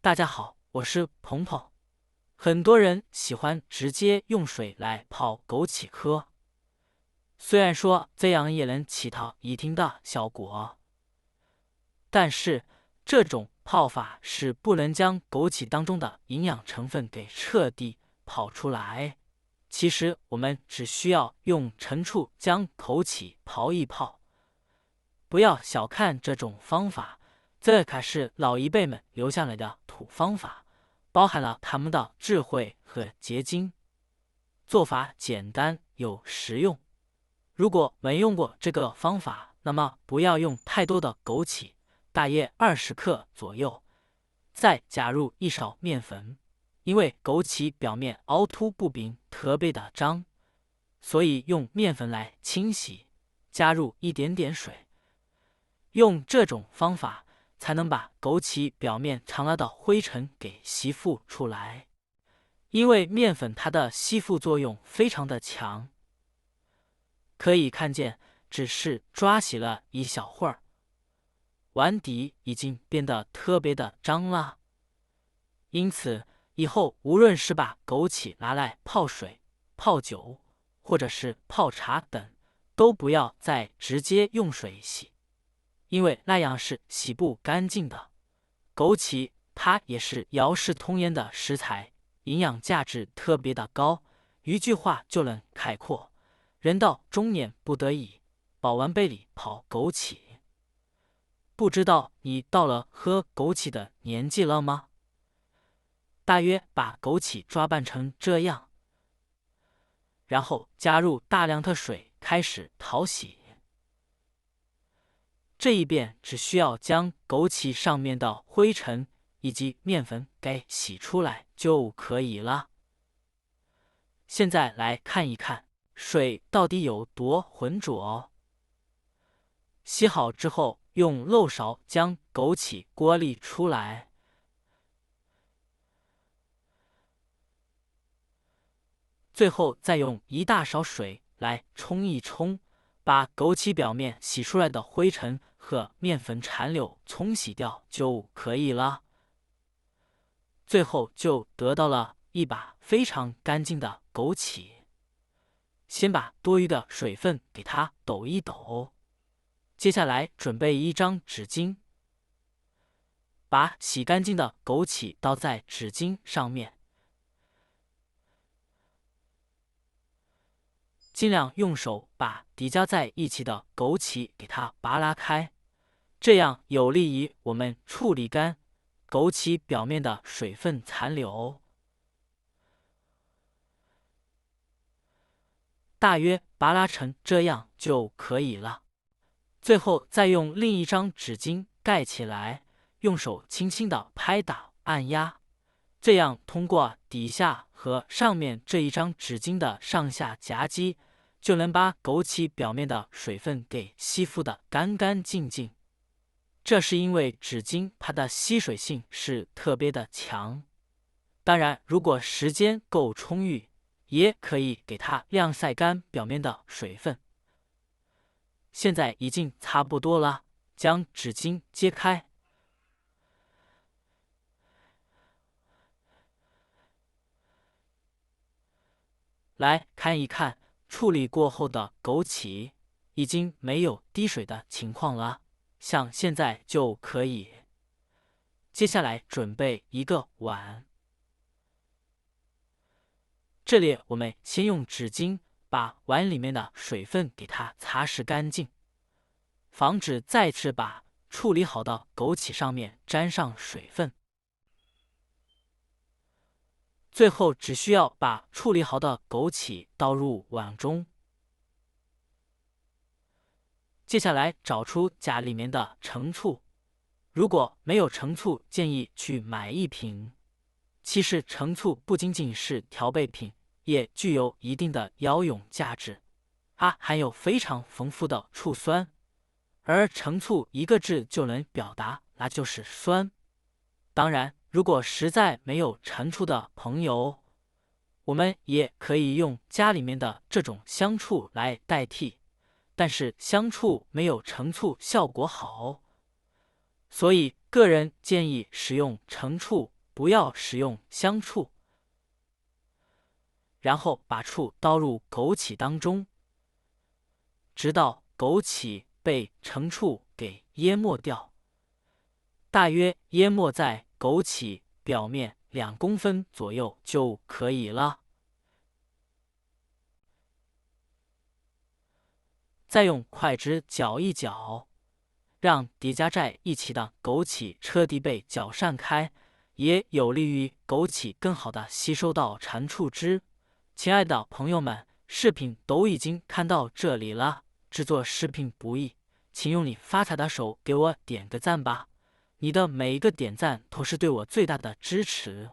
大家好，我是鹏鹏。很多人喜欢直接用水来泡枸杞喝，虽然说这样也能起到一定的效果，但是这种泡法是不能将枸杞当中的营养成分给彻底泡出来。其实我们只需要用陈醋将枸杞泡一泡，不要小看这种方法，这可是老一辈们留下来的土方法，包含了他们的智慧和结晶。做法简单又实用。如果没用过这个方法，那么不要用太多的枸杞，大约20克左右，再加入一勺面粉。因为枸杞表面凹凸不平，特别的脏，所以用面粉来清洗，加入一点点水。用这种方法才能把枸杞表面藏了的灰尘给吸附出来。因为面粉它的吸附作用非常的强，可以看见只是抓洗了一小会儿，碗底已经变得特别的脏了。因此以后无论是把枸杞拿来泡水、泡酒或者是泡茶等，都不要再直接用水洗，因为那样是洗不干净的。枸杞它也是药食同源的食材，营养价值特别的高。一句话就能概括：人到中年不得已，保温杯里泡枸杞。不知道你到了喝枸杞的年纪了吗？大约把枸杞抓拌成这样，然后加入大量的水开始淘洗。这一遍只需要将枸杞上面的灰尘以及面粉给洗出来就可以了。现在来看一看水到底有多浑浊。洗好之后，用漏勺将枸杞过滤出来，最后再用一大勺水来冲一冲，把枸杞表面洗出来的灰尘和面粉残留冲洗掉就可以了。最后就得到了一把非常干净的枸杞。先把多余的水分给它抖一抖，接下来准备一张纸巾，把洗干净的枸杞倒在纸巾上面，尽量用手把叠加在一起的枸杞给它拔拉开，这样有利于我们处理干枸杞表面的水分残留。大约拔拉成这样就可以了。最后再用另一张纸巾盖起来，用手轻轻的拍打按压，这样通过底下和上面这一张纸巾的上下夹击，就能把枸杞表面的水分给吸附的干干净净。这是因为纸巾它的吸水性是特别的强。当然，如果时间够充裕，也可以给它晾晒干表面的水分。现在已经差不多了，将纸巾揭开，来看一看处理过后的枸杞已经没有滴水的情况了，像现在就可以。接下来准备一个碗，这里我们先用纸巾把碗里面的水分给它擦拭干净，防止再次把处理好的枸杞上面沾上水分。最后只需要把处理好的枸杞倒入碗中，接下来找出家里面的陈醋，如果没有陈醋，建议去买一瓶。其实陈醋不仅仅是调味品，也具有一定的药用价值，它含有非常丰富的醋酸，而陈醋一个字就能表达，那就是酸。当然，如果实在没有陈醋的朋友，我们也可以用家里面的这种香醋来代替，但是香醋没有陈醋效果好，所以个人建议使用橙醋，不要使用香醋。然后把醋倒入枸杞当中，直到枸杞被橙醋给淹没掉，大约淹没在枸杞表面2公分左右就可以了。再用筷子搅一搅，让叠加在一起的枸杞彻底被搅散开，也有利于枸杞更好的吸收到蟾醋汁。亲爱的朋友们，视频都已经看到这里了，制作视频不易，请用你发财的手给我点个赞吧，你的每一个点赞都是对我最大的支持。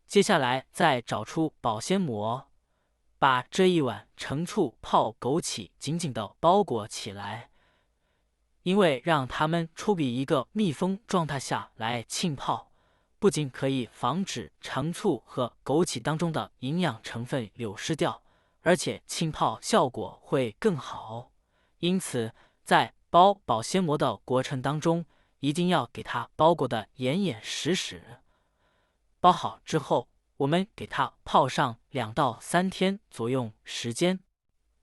接下来再找出保鲜膜，把这一碗橙醋泡枸杞紧紧地包裹起来，因为让它们处于一个密封状态下来浸泡，不仅可以防止橙醋和枸杞当中的营养成分流失掉，而且浸泡效果会更好。因此，在包保鲜膜的过程当中，一定要给它包裹得严严实实。包好之后，我们给它泡上2到3天左右时间。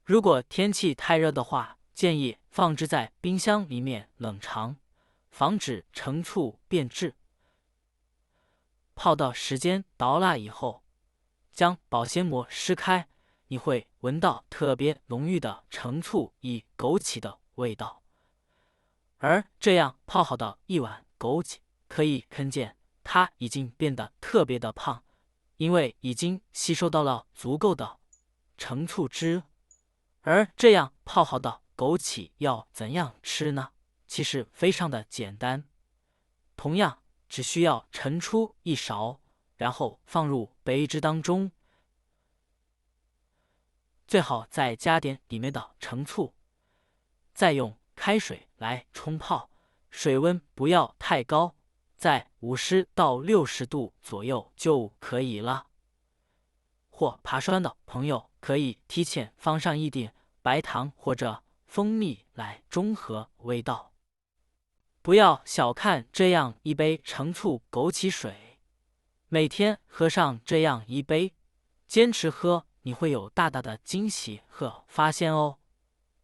如果天气太热的话，建议放置在冰箱里面冷藏，防止橙醋变质。泡到时间到了以后，将保鲜膜撕开，你会闻到特别浓郁的橙醋与枸杞的味道。而这样泡好的一碗枸杞，可以看见它已经变得特别的胖，因为已经吸收到了足够的橙醋汁。而这样泡好的枸杞要怎样吃呢？其实非常的简单，同样只需要盛出1勺，然后放入杯子当中，最好再加点里面的橙醋，再用开水来冲泡，水温不要太高，在50到60度左右就可以了。或怕酸的朋友可以提前放上一点白糖或者蜂蜜来中和味道。不要小看这样一杯橙醋枸杞水，每天喝上这样一杯，坚持喝，你会有大大的惊喜和发现哦。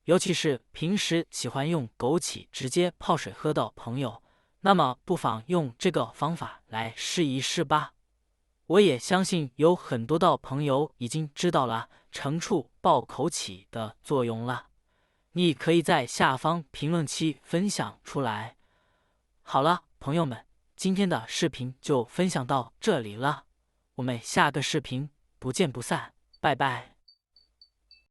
尤其是平时喜欢用枸杞直接泡水喝的朋友，那么不妨用这个方法来试一试吧。我也相信有很多的朋友已经知道了橙醋泡枸杞的作用了，你可以在下方评论区分享出来。好了，朋友们，今天的视频就分享到这里了，我们下个视频不见不散，拜拜。